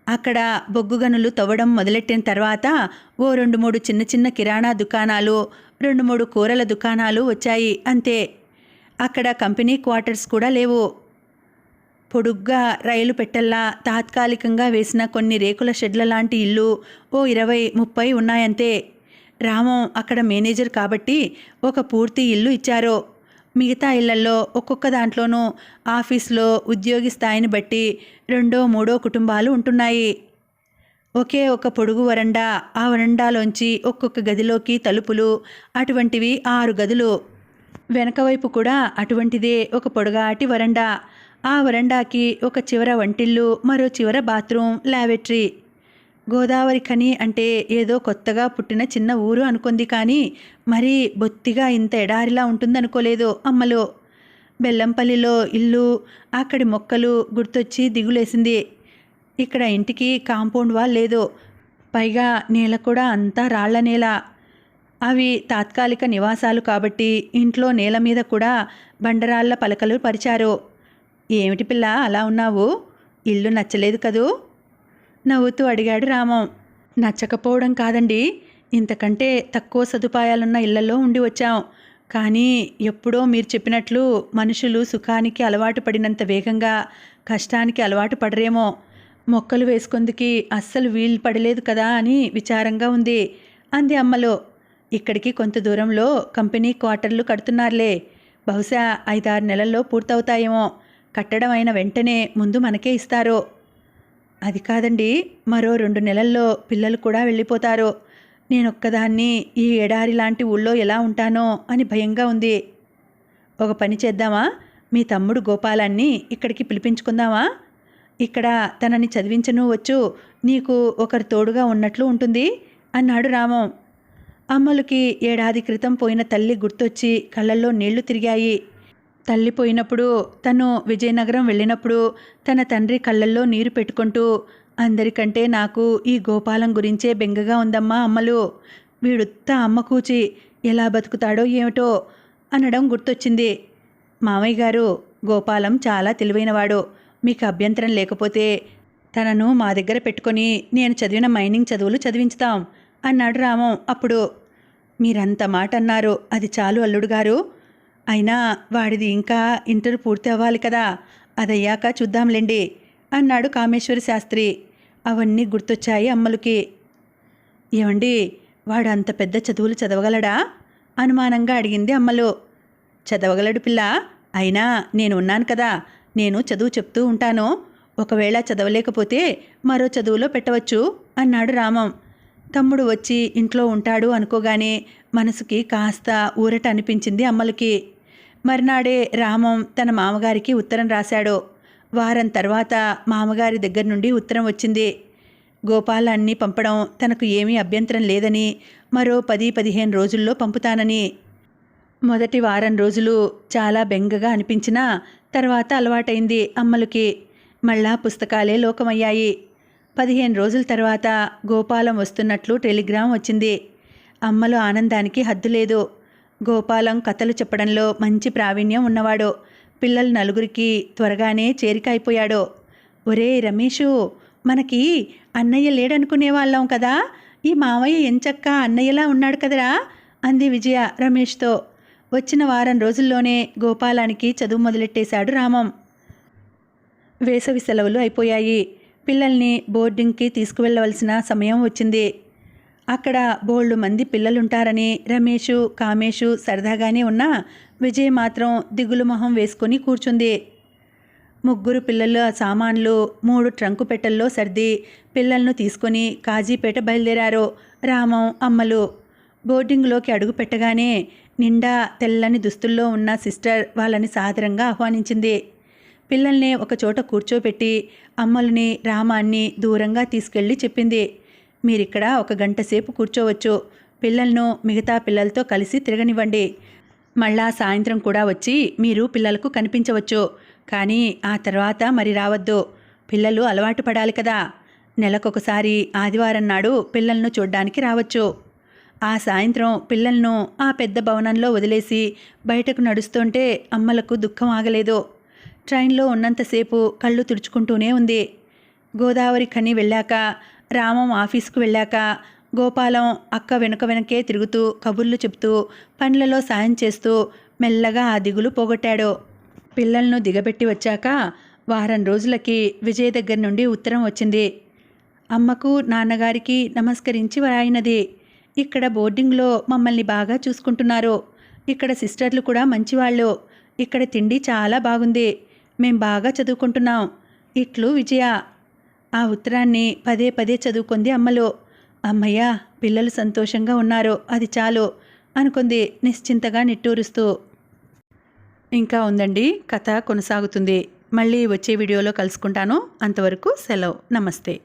అక్కడ బొగ్గు గనులు తవ్వడం మొదలెట్టిన తర్వాత ఓ 2-3 చిన్న చిన్న కిరాణా దుకాణాలు, 2-3 కూరల దుకాణాలు వచ్చాయి అంతే. అక్కడ కంపెనీ క్వార్టర్స్ కూడా లేవు. పొడుగ్గా రైలు పెట్టల్లా తాత్కాలికంగా వేసిన కొన్ని రేకుల షెడ్ల లాంటి ఇల్లు ఓ 20-30 ఉన్నాయంతే. రామం అక్కడ మేనేజర్ కాబట్టి ఒక పూర్తి ఇల్లు ఇచ్చారు. మిగతా ఇళ్లల్లో ఒక్కొక్క దాంట్లోనూ ఆఫీస్లో ఉద్యోగి స్థాయిని బట్టి 2-3 కుటుంబాలు ఉంటున్నాయి. ఒకే ఒక పొడుగు వరండా, ఆ వరండాలోంచి ఒక్కొక్క గదిలోకి తలుపులు, అటువంటివి 6 గదులు. వెనకవైపు కూడా అటువంటిదే ఒక పొడగాటి వరండా. ఆ వరండాకి ఒక చివర వంటిల్లు, మరో చివర బాత్రూమ్, లాబెటరీ. గోదావరి ఖని అంటే ఏదో కొత్తగా పుట్టిన చిన్న ఊరు అనుకుంది. కానీ మరీ బొత్తిగా ఇంత ఎడారిలా ఉంటుందనుకోలేదు అమ్మలో. బెల్లంపల్లిలో ఇల్లు, అక్కడి మొక్కలు గుర్తొచ్చి దిగులేసింది. ఇక్కడ ఇంటికి కాంపౌండ్ వాల్ లేదు. పైగా నేల కూడా అంతా రాళ్ల నేల. అవి తాత్కాలిక నివాసాలు కాబట్టి ఇంట్లో నేల మీద కూడా బండరాళ్ల పలకలు పరిచారు. ఏమిటి పిల్ల అలా ఉన్నావు? ఇల్లు నచ్చలేదు కదూ? నవ్వుతూ అడిగాడు రామం. నచ్చకపోవడం కాదండి, ఇంతకంటే తక్కువ సదుపాయాలున్న ఇళ్లలో ఉండి వచ్చాం. కానీ ఎప్పుడో మీరు చెప్పినట్లు మనుషులు సుఖానికి అలవాటు పడినంత వేగంగా కష్టానికి అలవాటు పడరేమో. మొక్కలు వేసుకుందుకి అస్సలు వీలు పడలేదు కదా అని విచారంగా ఉంది అంది అమ్మలో. ఇక్కడికి కొంత దూరంలో కంపెనీ క్వార్టర్లు కడుతున్నారులే. బహుశా 5-6 నెలల్లో పూర్తవుతాయేమో. కట్టడం అయిన వెంటనే ముందు మనకే ఇస్తారు. అది కాదండి, మరో 2 నెలల్లో పిల్లలు కూడా వెళ్ళిపోతారు. నేనొక్కదాన్ని ఈ ఎడారి లాంటి ఊళ్ళో ఎలా ఉంటానో అని భయంగా ఉంది. ఒక పని చేద్దామా? మీ తమ్ముడు గోపాలాన్ని ఇక్కడికి పిలిపించుకుందామా? ఇక్కడ తనని చదివించను వచ్చు, నీకు ఒకరు తోడుగా ఉన్నట్లు ఉంటుంది అన్నాడు రామం. అమ్మలకి ఏడాది క్రితం పోయిన తల్లి గుర్తొచ్చి కళ్ళల్లో నీళ్లు తిరిగాయి. తల్లి పోయినప్పుడు, తను విజయనగరం వెళ్ళినప్పుడు తన తండ్రి కళ్ళల్లో నీరు పెట్టుకుంటూ, అందరికంటే నాకు ఈ గోపాలం గురించే బెంగగా ఉందమ్మా అమ్మలు. వీడుత్త అమ్మ కూచి ఎలా బతుకుతాడో ఏమిటో అనడం గుర్తొచ్చింది. మామయ్య గారు, గోపాలం చాలా తెలివైనవాడు. మీకు అభ్యంతరం లేకపోతే తనను మా దగ్గర పెట్టుకొని నేను చదివిన మైనింగ్ చదువులు చదివించుతాం అన్నాడు రామం. అప్పుడు, మీరంత మాట అన్నారు, అది చాలు అల్లుడు గారు. అయినా వాడిది ఇంకా ఇంటర్ పూర్తి అవ్వాలి కదా, అదయ్యాక చూద్దాంలేండి అన్నాడు కామేశ్వరి శాస్త్రి. అవన్నీ గుర్తొచ్చాయి అమ్మలకి. ఏమండి, వాడు అంత పెద్ద చదువులు చదవగలడా అనుమానంగా అడిగింది అమ్మలు. చదవగలడు పిల్ల, అయినా నేను ఉన్నాను కదా, నేను చదువు చెప్తూ ఉంటాను. ఒకవేళ చదవలేకపోతే మరో చదువులో పెట్టవచ్చు అన్నాడు రామం. తమ్ముడు వచ్చి ఇంట్లో ఉంటాడు అనుకోగానే మనసుకి కాస్త ఊరట అనిపించింది అమ్మలకి. మర్నాడే రామం తన మామగారికి ఉత్తరం రాశాడు. వారం తర్వాత మామగారి దగ్గర నుండి ఉత్తరం వచ్చింది. గోపాలాన్ని పంపడం తనకు ఏమీ అభ్యంతరం లేదని, మరో 10-15 రోజుల్లో పంపుతానని. మొదటి వారం రోజులు చాలా బెంగగా అనిపించినా తర్వాత అలవాటైంది అమ్మలకి. మళ్ళా పుస్తకాలే లోకమయ్యాయి. 15 రోజుల తర్వాత గోపాలం వస్తున్నట్లు టెలిగ్రామ్ వచ్చింది. అమ్మలు ఆనందానికి హద్దులేదు. గోపాలం కథలు చెప్పడంలో మంచి ప్రావీణ్యం ఉన్నవాడు. పిల్లలు నలుగురికి త్వరగానే చేరిక అయిపోయాడు. ఒరే రమేషు, మనకి అన్నయ్య లేడనుకునేవాళ్ళం కదా, ఈ మావయ్య ఎంచక్క అన్నయ్యలా ఉన్నాడు కదరా అంది విజయ రమేష్తో. వచ్చిన వారం రోజుల్లోనే గోపాలానికి చదువు మొదలెట్టేశాడు రామం. వేసవి సెలవులు అయిపోయాయి. పిల్లల్ని బోర్డింగ్కి తీసుకువెళ్ళవలసిన సమయం వచ్చింది. అక్కడ బోల్డు మంది పిల్లలుంటారని రమేషు, కామేషు సరదాగానే ఉన్నా విజయ్ మాత్రం దిగులు మొహం వేసుకొని కూర్చుంది. ముగ్గురు పిల్లల సామాన్లు 3 ట్రంకు పెట్టెల్లో సర్ది పిల్లలను తీసుకొని కాజీపేట బయలుదేరారు రామం, అమ్మలు. బోర్డింగ్లోకి అడుగు పెట్టగానే నిండా తెల్లని దుస్తుల్లో ఉన్న సిస్టర్ వాళ్ళని సాదరంగా ఆహ్వానించింది. పిల్లల్ని ఒకచోట కూర్చోపెట్టి అమ్మలని, రామాన్ని దూరంగా తీసుకెళ్ళి చెప్పింది, మీరిక్కడ 1 గంట సేపు కూర్చోవచ్చు. పిల్లలను మిగతా పిల్లలతో కలిసి తిరగనివ్వండి. మళ్ళా సాయంత్రం కూడా వచ్చి మీరు పిల్లలకు కనిపించవచ్చు. కానీ ఆ తర్వాత మరి రావద్దు. పిల్లలు అలవాటు పడాలి కదా. నెలకొకసారి ఆదివారం నాడు పిల్లలను చూడ్డానికి రావచ్చు. ఆ సాయంత్రం పిల్లలను ఆ పెద్ద భవనంలో వదిలేసి బయటకు నడుస్తుంటే అమ్మలకు దుఃఖం ఆగలేదు. ట్రైన్లో ఉన్నంతసేపు కళ్ళు తుడుచుకుంటూనే ఉంది. గోదావరి ఖని వెళ్ళాక, రామం ఆఫీసుకు వెళ్ళాక గోపాలం అక్క వెనకే తిరుగుతూ కబుర్లు చెప్తూ పనులలో సాయం చేస్తూ మెల్లగా ఆ దిగులు పోగొట్టాడు. పిల్లలను దిగబెట్టి వచ్చాక వారం రోజులకి విజయ్ దగ్గర నుండి ఉత్తరం వచ్చింది. అమ్మకు, నాన్నగారికి నమస్కరించి వ్రాయినది. ఇక్కడ బోర్డింగ్లో మమ్మల్ని బాగా చూసుకుంటున్నారు. ఇక్కడ సిస్టర్లు కూడా మంచివాళ్ళు. ఇక్కడ తిండి చాలా బాగుంది. మేం బాగా చదువుకుంటున్నాం. ఇట్లు విజయ. ఆ ఉత్తరాన్ని పదే పదే చదువుకుంది అమ్మలు. అమ్మయ్య, పిల్లలు సంతోషంగా ఉన్నారు, అది చాలు అనుకుంది నిశ్చింతగా నిట్టూరుస్తూ. ఇంకా ఉందండి, కథ కొనసాగుతుంది. మళ్ళీ వచ్చే వీడియోలో కలుసుకుంటాను. అంతవరకు సెలవు. నమస్తే.